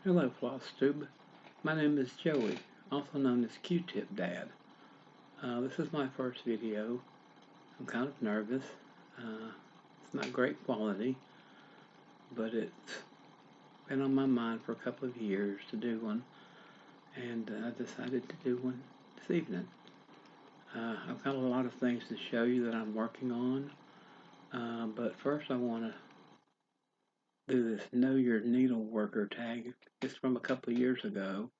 Hello, Flosstube. My name is Joey, also known as QTipDad. This is my first video. I'm kind of nervous. It's not great quality, but it's been on my mind for a couple of years to do one, and I decided to do one this evening. I've got a lot of things to show you that I'm working on, but first I want to do this Know Your Needle Worker tag. It's from a couple of years ago,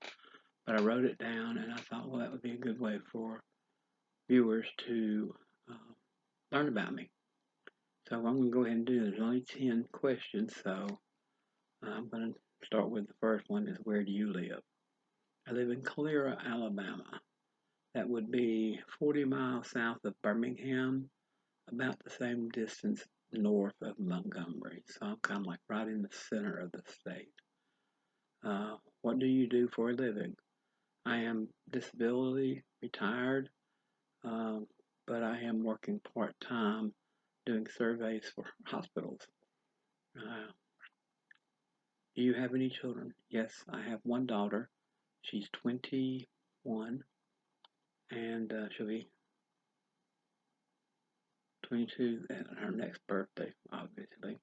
but I wrote it down and I thought, well, that would be a good way for viewers to learn about me. So I'm going to go ahead and do it. There's only 10 questions, so I'm going to start with the first one is where do you live? I live in Calera, Alabama. That would be 40 miles south of Birmingham, about the same distance north of Montgomery. So I'm kind of like right in the center of the state. What do you do for a living? I am disability retired, but I am working part-time doing surveys for hospitals. Do you have any children? Yes, I have one daughter. She's 21, and she'll be 22 at her next birthday, obviously.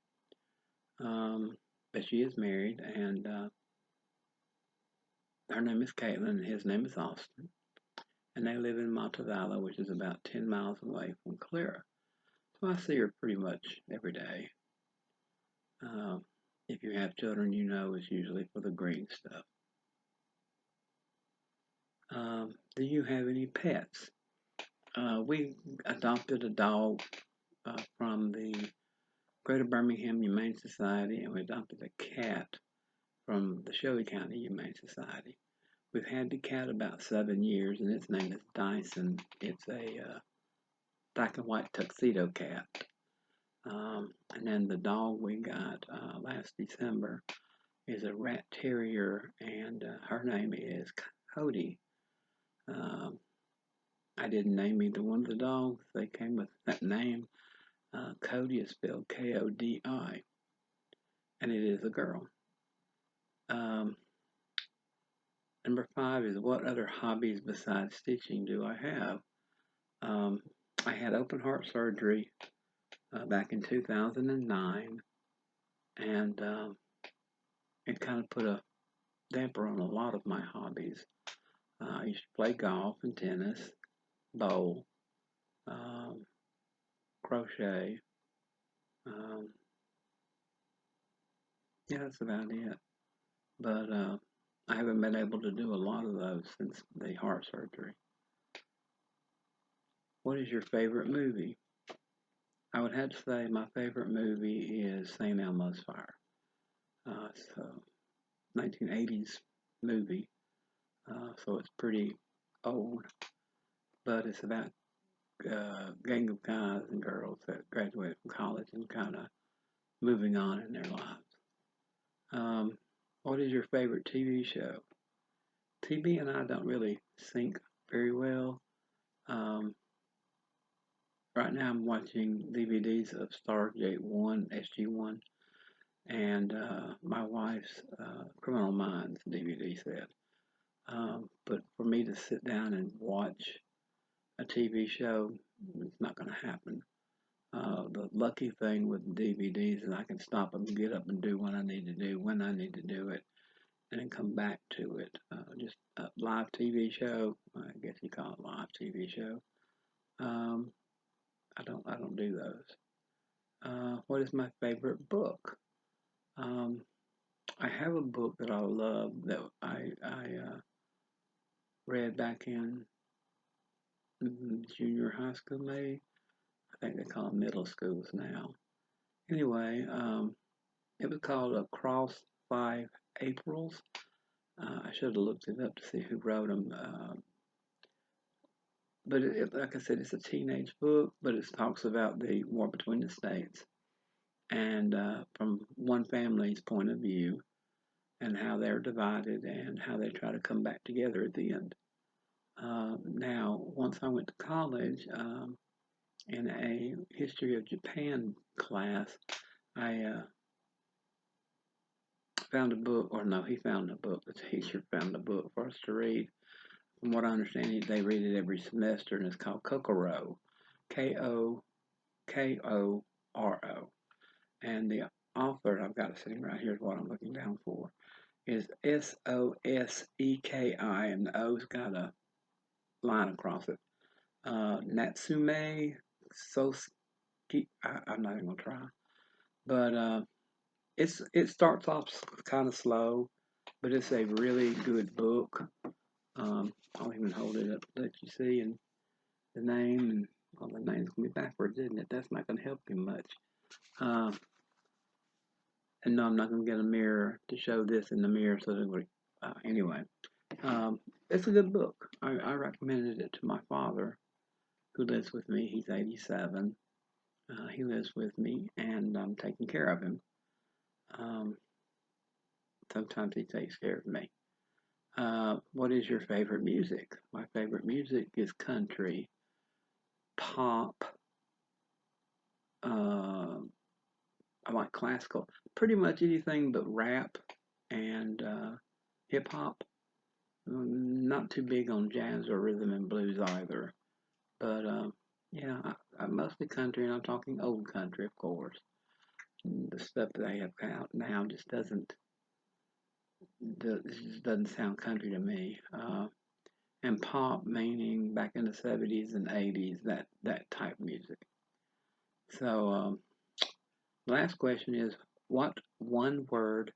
But she is married, and her name is Caitlin, and his name is Austin. And they live in Montevallo, which is about 10 miles away from Calera. So I see her pretty much every day. If you have children, you know it's usually for the green stuff. Do you have any pets? We adopted a dog from the Greater Birmingham Humane Society, and we adopted a cat from the Shelby County Humane Society. We've had the cat about 7 years, and its name is Dyson. It's a black and white tuxedo cat. And then the dog we got last December is a rat terrier, and her name is Cody. I didn't name either one of the dogs. They came with that name. Cody is spelled Kodi, and it is a girl. Number 5 is what other hobbies besides stitching do I have? I had open heart surgery back in 2009, and it kind of put a damper on a lot of my hobbies. I used to play golf and tennis, bowl, crochet. Yeah, that's about it. But I haven't been able to do a lot of those since the heart surgery. What is your favorite movie? I would have to say my favorite movie is St. Elmo's Fire. It's a 1980s movie, so it's pretty old, but it's about a gang of guys and girls that graduate from college and kind of moving on in their lives. What is your favorite TV show? TV and I don't really sync very well. Right now I'm watching DVDs of Stargate 1, SG-1, and my wife's Criminal Minds DVD set. But for me to sit down and watch a TV show, it's not going to happen. The lucky thing with DVDs is I can stop them, get up and do what I need to do when I need to do it, and then come back to it. Just a live TV show, I guess you call it a live TV show. I don't do those. What is my favorite book? I have a book that I love that I read back in junior high school, maybe. I think they call them middle schools now. Anyway, it was called Across 5 Aprils. I should have looked it up to see who wrote them. But like I said, it's a teenage book, but it talks about the war between the states and from one family's point of view and how they're divided and how they try to come back together at the end. Now, once I went to college, in a history of Japan class, I found a book, or no, he found a book. The teacher found a book for us to read. From what I understand, they read it every semester, and it's called Kokoro, Kokoro. And the author, I've got it sitting right here, is what I'm looking down for, is Sosseki, and the O's got a line across it. Natsume Sosuke, I'm not even going to try. But it starts off kind of slow, but it's a really good book. I'll even hold it up to let you see, and the name, and well, the name's going to be backwards, isn't it? That's not going to help you much. And no, I'm not going to get a mirror to show this in the mirror, so that anyway. It's a good book. I recommended it to my father, who lives with me. He's 87. He lives with me, and I'm taking care of him. Sometimes he takes care of me. What is your favorite music? My favorite music is country, pop. I like classical. Pretty much anything but rap and hip hop. Not too big on jazz or rhythm and blues either. But yeah, I'm mostly country, and I'm talking old country, of course. The stuff that they have out now just doesn't sound country to me. And pop, meaning back in the 70s and 80s, that type of music. So, last question is, what one word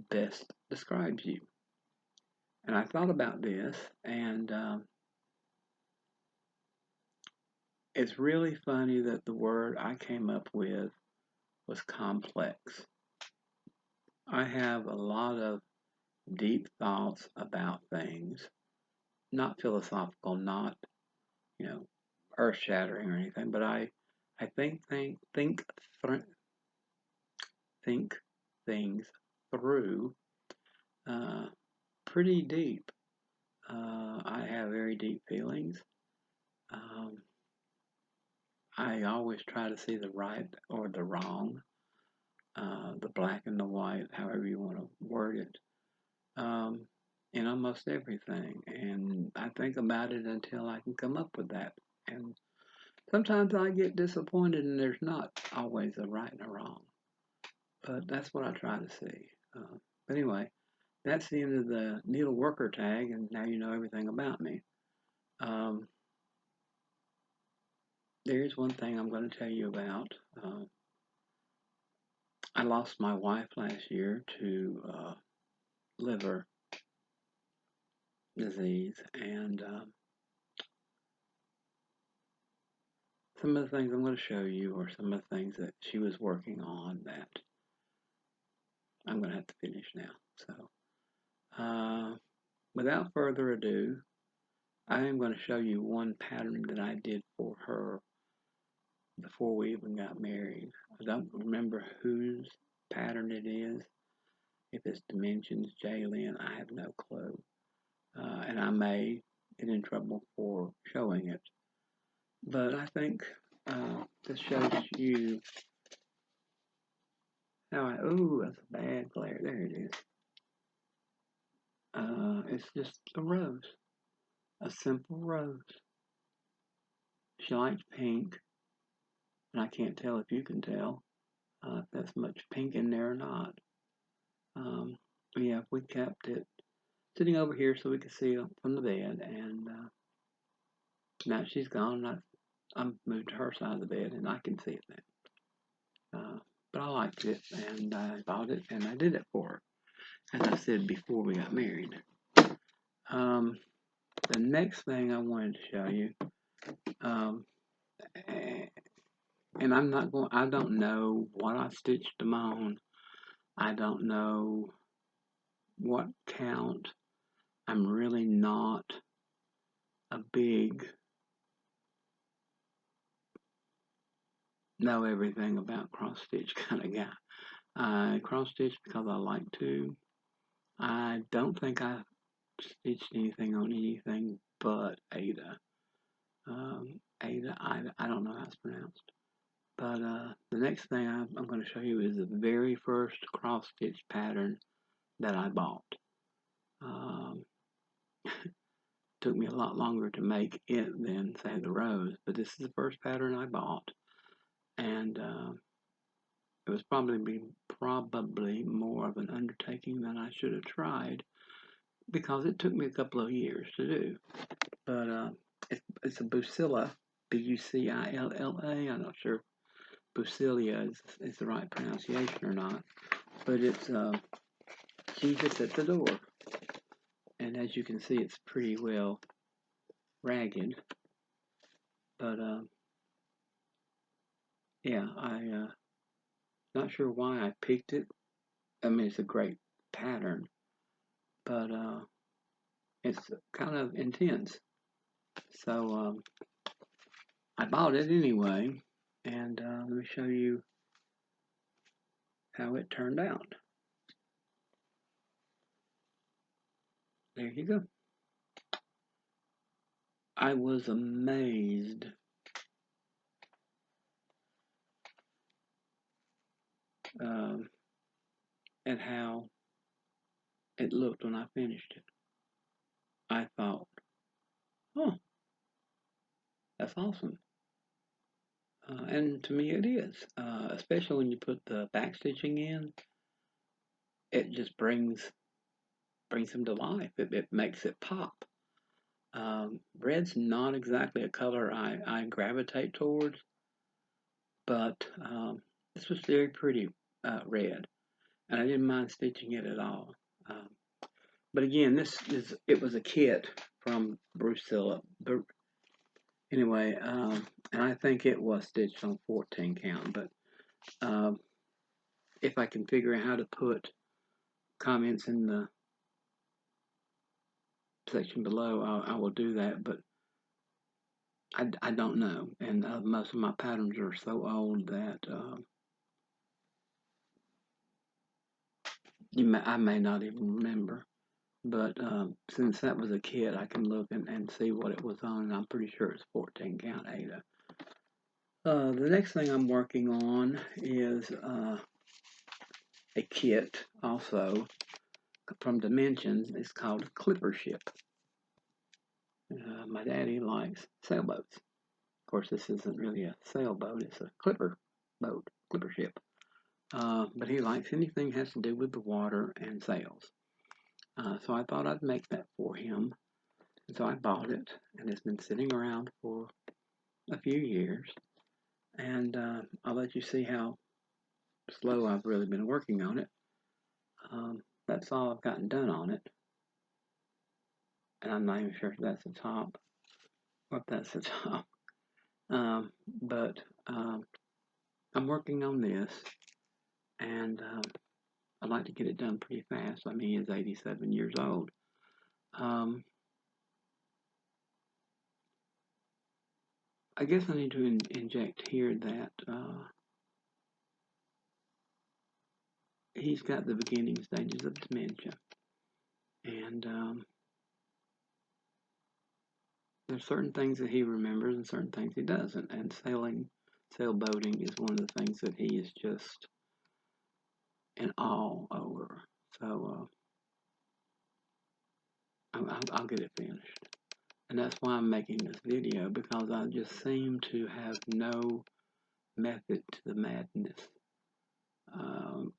best describes you? And I thought about this, and it's really funny that the word I came up with was complex. I have a lot of deep thoughts about things, not philosophical, not, earth-shattering or anything, but I think things through pretty deep. I have very deep feelings. I always try to see the right or the wrong, the black and the white, however you want to word it, in almost everything. And I think about it until I can come up with that. And sometimes I get disappointed, and there's not always a right and a wrong. But that's what I try to see. But anyway, that's the end of the needle worker tag, and now you know everything about me. There's one thing I'm going to tell you about. I lost my wife last year to liver disease, and some of the things I'm going to show you are some of the things that she was working on that I'm going to have to finish now. So, without further ado, I am going to show you one pattern that I did for her before we even got married. I don't remember whose pattern it is. If it's Dimensions, Jalen, I have no clue. And I may get in trouble for showing it. But I think this shows you how that's a bad glare. There it is. It's just a rose. A simple rose. She likes pink. And I can't tell if you can tell if there's much pink in there or not. Yeah, we kept it sitting over here so we could see it from the bed, and now she's gone. I'm moved to her side of the bed, and I can see it now. But I liked it, and I bought it, and I did it for her, as I said before we got married. The next thing I wanted to show you, and I don't know what I stitched them on. I don't know what count. I'm really not a big know everything about cross stitch kind of guy. I cross stitch because I like to. I don't think I stitched anything on anything but Ada. Ada, I don't know how it's pronounced. But the next thing I'm going to show you is the very first cross stitch pattern that I bought. Took me a lot longer to make it than, say, the rose, but this is the first pattern I bought, and it was probably more of an undertaking than I should have tried, because it took me a couple of years to do. But it's a Bucilla, Bucilla. I'm not sure if Bucilia is the right pronunciation or not, but it's Jesus at the door, and as you can see, it's pretty well ragged. But yeah, I not sure why I picked it. I mean, it's a great pattern, but it's kind of intense. So I bought it anyway, and let me show you how it turned out. There you go. I was amazed at how it looked when I finished it. I thought, oh, that's awesome. And to me it is, especially when you put the back stitching in. It just brings them to life. It makes it pop. Red's not exactly a color I gravitate towards, but this was very pretty red, and I didn't mind stitching it at all. But again, it was a kit from Brucilla. Anyway, and I think it was stitched on 14 count, but if I can figure out how to put comments in the section below, I will do that, but I don't know, and most of my patterns are so old that I may not even remember. But since that was a kit, I can look and see what it was on, and I'm pretty sure it's 14 count Ada. The next thing I'm working on is a kit also from Dimensions. It's called Clipper Ship. My daddy likes sailboats. Of course, this isn't really a sailboat, it's a clipper boat, clipper ship. But he likes anything that has to do with the water and sails. So I thought I'd make that for him. And so I bought it, and it's been sitting around for a few years. And I'll let you see how slow I've really been working on it. That's all I've gotten done on it. And I'm not even sure if that's the top or if that's the top. But I'm working on this, and I'd like to get it done pretty fast. I mean, he is 87 years old. I guess I need to inject here that he's got the beginning stages of dementia, and there's certain things that he remembers and certain things he doesn't, and sailboating is one of the things that he is just in awe over. So I'll get it finished, and that's why I'm making this video, because I just seem to have no method to the madness.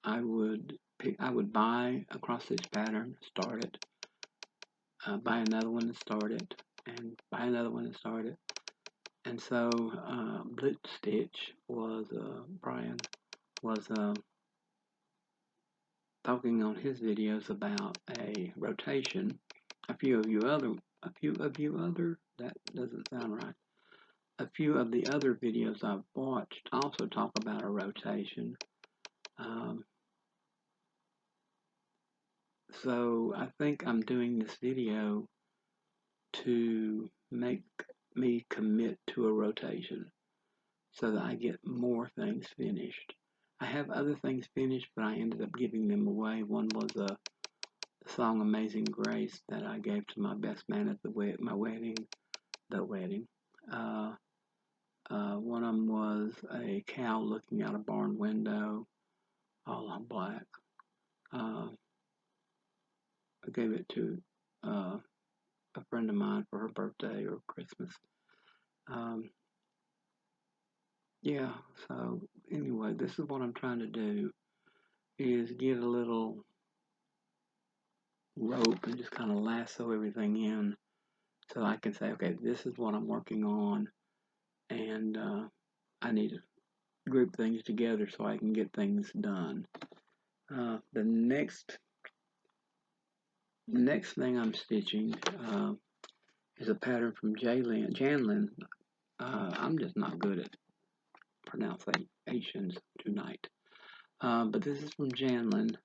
I would buy a cross stitch pattern, start it, buy another one and start it, and buy another one and start it. And so Blitz Stitch was Brian was talking on his videos about a rotation. A few of you other that doesn't sound right. A few of the other videos I've watched also talk about a rotation. So I think I'm doing this video to make me commit to a rotation so that I get more things finished. I have other things finished, but I ended up giving them away. One was the song Amazing Grace that I gave to my best man at my wedding. One of them was a cow looking out a barn window, all on black. I gave it to a friend of mine for her birthday or Christmas. Yeah, so anyway, this is what I'm trying to do, is get a little rope and just kind of lasso everything in so I can say, okay, this is what I'm working on, and I need to group things together so I can get things done. The next thing I'm stitching is a pattern from Janlin. I'm just not good at pronunciations tonight. But this is from Janlin.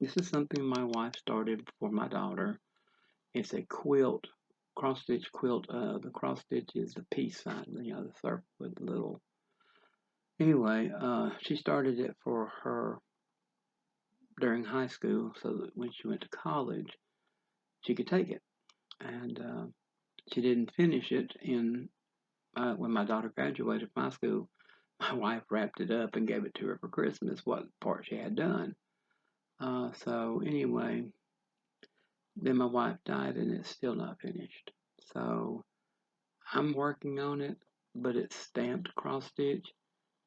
This is something my wife started for my daughter. It's a quilt, cross stitch quilt. The cross stitch is the peace sign, the circle with the little. Anyway, she started it for her during high school, so that when she went to college, she could take it. And she didn't finish it when my daughter graduated from high school. My wife wrapped it up and gave it to her for Christmas, what part she had done. So anyway, then my wife died and it's still not finished. So I'm working on it, but it's stamped cross stitch,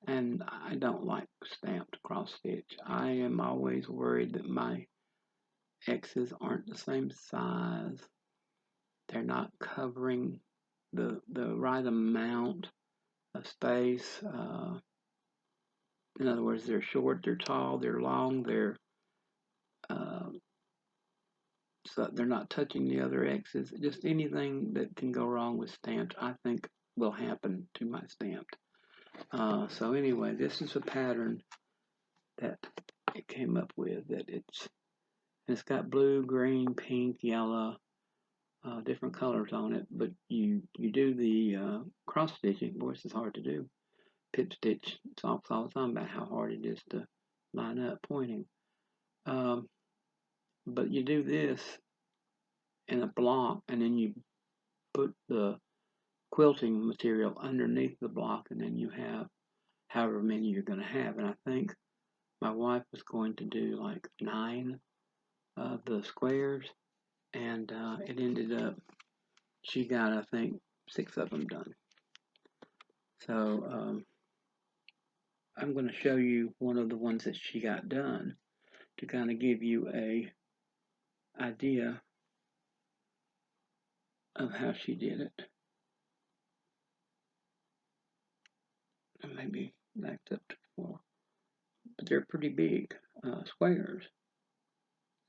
and I don't like stamped cross stitch. I am always worried that my X's aren't the same size. They're not covering the right amount of space. In other words, they're short, they're tall, they're long, so they're not touching the other X's. Just anything that can go wrong with stamped, I think, will happen to my stamped. So anyway, this is a pattern that it came up with. It's got blue, green, pink, yellow, different colors on it. But you do the cross stitching. Boy, this is hard to do. Pip stitch talks all the time about how hard it is to line up pointing. But you do this in a block, and then you put the quilting material underneath the block, and then you have however many you're going to have. And I think my wife was going to do like 9 of the squares, and it ended up, she got, I think, 6 of them done. So I'm going to show you one of the ones that she got done to kind of give you a idea of how she did it. And maybe backed up to 4, but they're pretty big squares.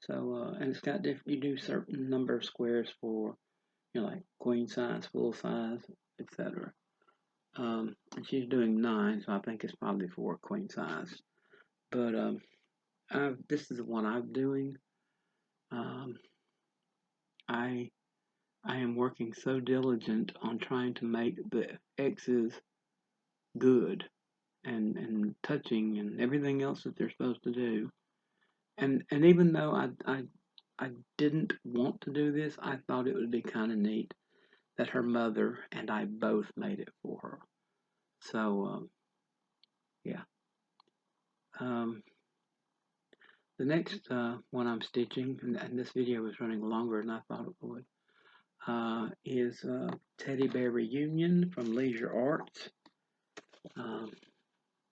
So and it's got different. You do certain number of squares for like queen size, full size, etc. And she's doing 9, so I think it's probably for queen size. But this is the one I'm doing. I am working so diligent on trying to make the X's good and touching and everything else that they're supposed to do. And even though I didn't want to do this, I thought it would be kind of neat that her mother and I both made it for her. So yeah. The next one I'm stitching, and this video is running longer than I thought it would, is Teddy Bear Reunion from Leisure Arts.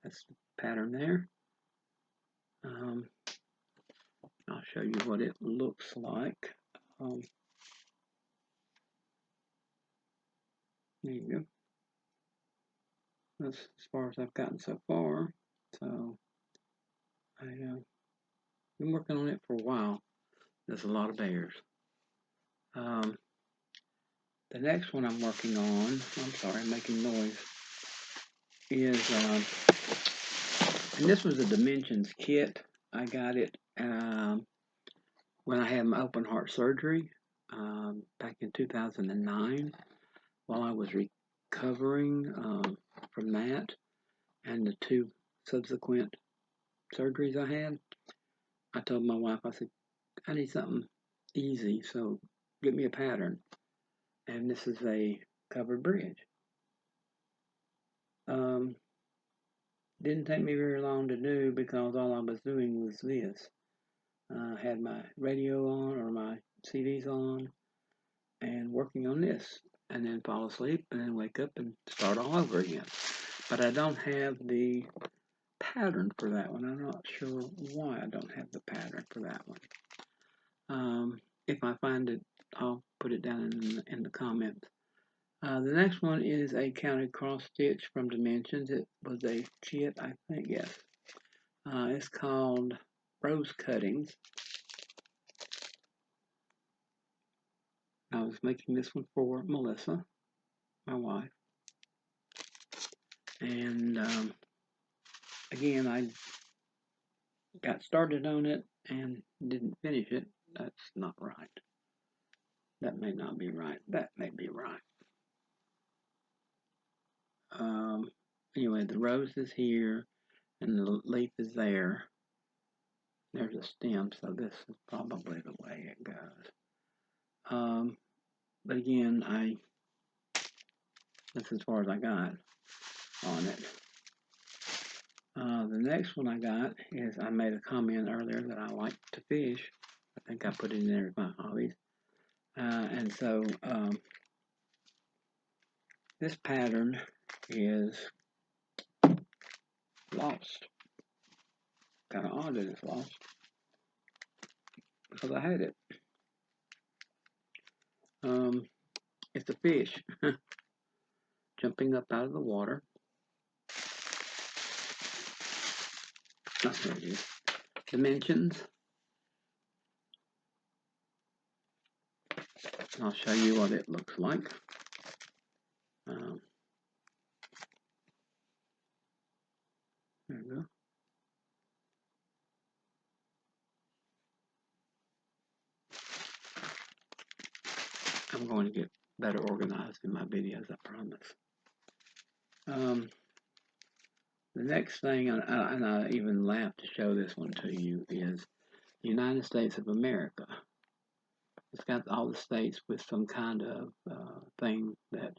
That's the pattern there. I'll show you what it looks like. There you go. That's as far as I've gotten so far. So I've been working on it for a while. There's a lot of bears. The next one I'm working on, I'm sorry, I'm making noise, is, and this was a Dimensions kit. I got it when I had my open heart surgery back in 2009 while I was recovering from that and the 2 subsequent surgeries I had. I told my wife, I said, I need something easy, so get me a pattern. And this is a covered bridge. Didn't take me very long to do because all I was doing was this. Had my radio on or my CDs on and working on this, and then fall asleep and then wake up and start all over again. But I don't have the pattern for that one. I'm not sure why I don't have the pattern for that one. If I find it, I'll put it down in the comments. The next one is a counted cross stitch from Dimensions. It was a kit, I think, yes. It's called Rose Cuttings. I was making this one for Melissa, my wife. And again, I got started on it and didn't finish it. That's not right. That may not be right. That may be right. Anyway, the rose is here and the leaf is there. There's a stem, so this is probably the way it goes. But again, that's as far as I got on it. The next one I got is, I made a comment earlier that I like to fish. I think I put it in there as my hobbies. And so this pattern is lost. Kind of odd that it's lost, because I had it. It's a fish jumping up out of the water. Oh, there it is. Dimensions. I'll show you what it looks like. There we go. I'm going to get better organized in my videos, I promise. The next thing, and I even laughed to show this one to you, is the United States of America. It's got all the states with some kind of thing that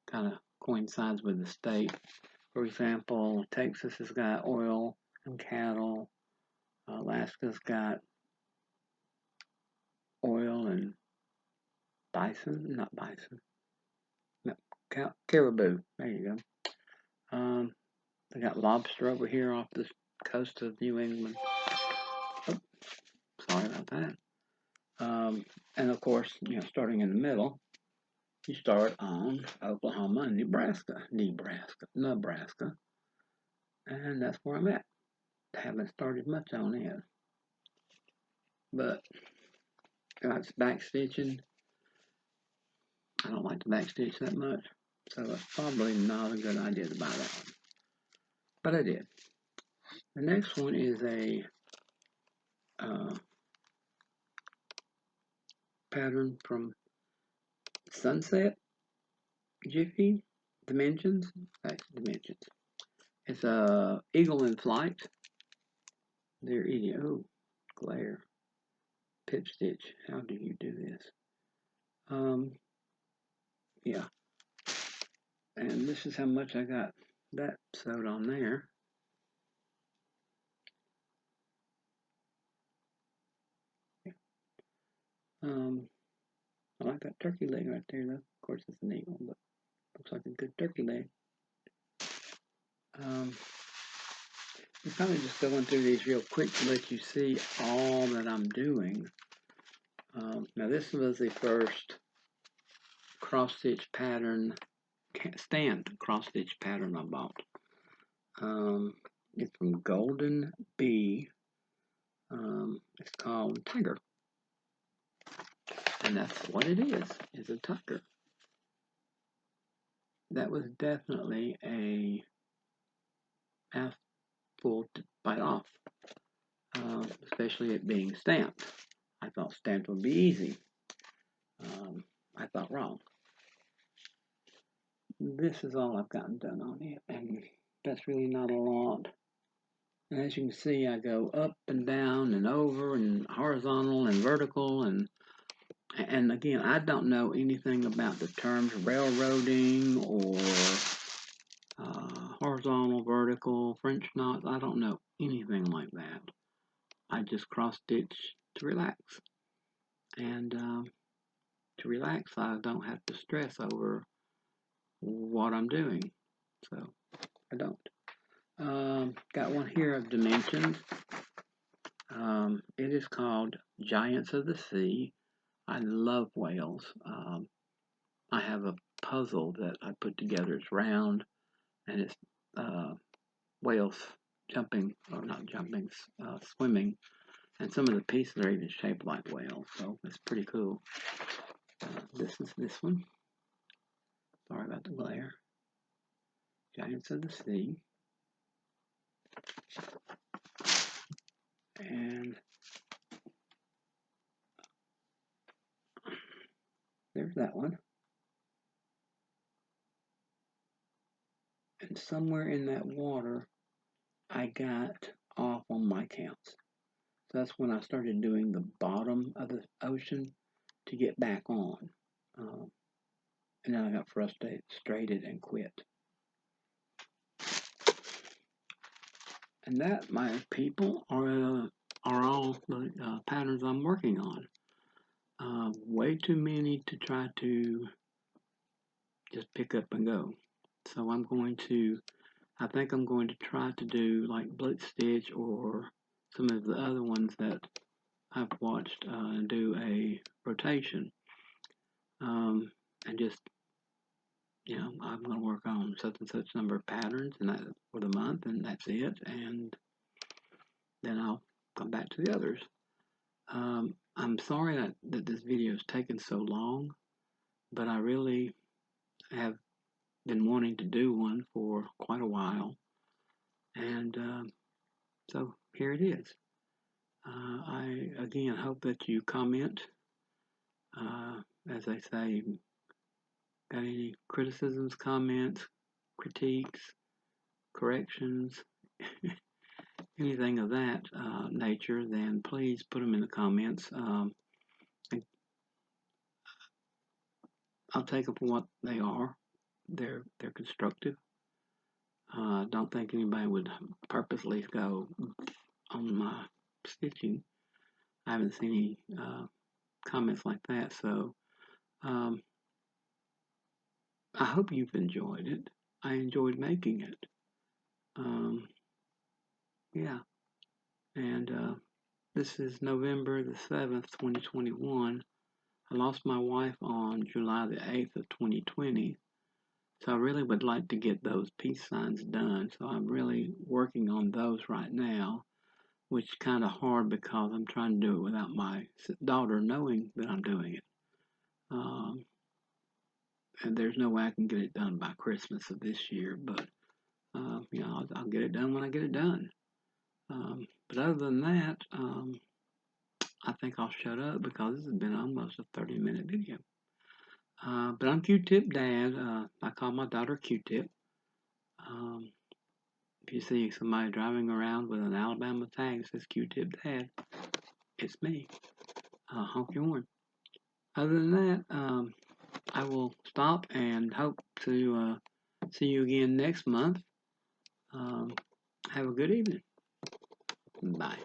kind of coincides with the state. For example, Texas has got oil and cattle. Alaska's got oil and bison, not bison, no, caribou. There you go. They got lobster over here off the coast of New England. Oh, sorry about that. And of course, starting in the middle, you start on Oklahoma and Nebraska, and that's where I'm at. Haven't started much on it, but it's back stitching. I don't like to back stitch that much, so it's probably not a good idea to buy that one. But I did. The next one is a pattern from Sunset Jiffy Dimensions. Dimensions. It's a eagle in flight. They're eating. Oh, glare. Pip stitch. How do you do this? Yeah. And this is how much I got that sewed on there. I like that turkey leg right there, though. Of course, it's an eagle, but looks like a good turkey leg. I'm probably just going through these real quick to let you see all that I'm doing. Now, this was the first cross-stitch pattern, stamped cross-stitch pattern I bought. It's from Golden Bee. It's called Tiger. And that's what it is. It's a tiger. That was definitely a mouthful to bite off, especially it being stamped. I thought stamped would be easy. I thought wrong. This is all I've gotten done on it, and that's really not a lot. And as you can see, I go up and down and over and horizontal and vertical, and again, I don't know anything about the terms railroading or horizontal, vertical, French knots. I don't know anything like that. I just cross stitch to relax. And to relax, I don't have to stress over what I'm doing. So I don't. Got one here of dimensions. It is called Giants of the Sea. I love whales. I have a puzzle that I put together. It's round, and it's whales jumping, or not jumping, swimming. And some of the pieces are even shaped like whales, so it's pretty cool. This is this one. Sorry about the glare. Giants of the Sea. And there's that one. And somewhere in that water, I got off on my counts. So that's when I started doing the bottom of the ocean to get back on. And then I got frustrated and quit. And that, my people, are all the patterns I'm working on. Way too many to try to just pick up and go. So I think I'm going to try to do like Blitz Stitch or some of the other ones that I've watched and do a rotation. And just, I'm going to work on such and such number of patterns and that for the month, and that's it. And then I'll come back to the others. I'm sorry that this video has taken so long, but I really have been wanting to do one for quite a while. And so here it is. I, again, hope that you comment. As I say, got any criticisms, comments, critiques, corrections, anything of that nature, then please put them in the comments. I'll take them for what they are. They're constructive. Don't think anybody would purposely go on my stitching. I haven't seen any comments like that, so I hope you've enjoyed it. I enjoyed making it. Yeah, and this is November the 7th, 2021. I lost my wife on July the 8th of 2020, so I really would like to get those peace signs done. So I'm really working on those right now, which is kind of hard because I'm trying to do it without my daughter knowing that I'm doing it. And there's no way I can get it done by Christmas of this year, but I'll get it done when I get it done. But other than that, I think I'll shut up because this has been almost a 30-minute video. But I'm QTipDad. I call my daughter Q-Tip. If you see somebody driving around with an Alabama tag that says QTipDad, it's me. Honk your horn. Other than that, I will stop and hope to see you again next month. Have a good evening. Bye.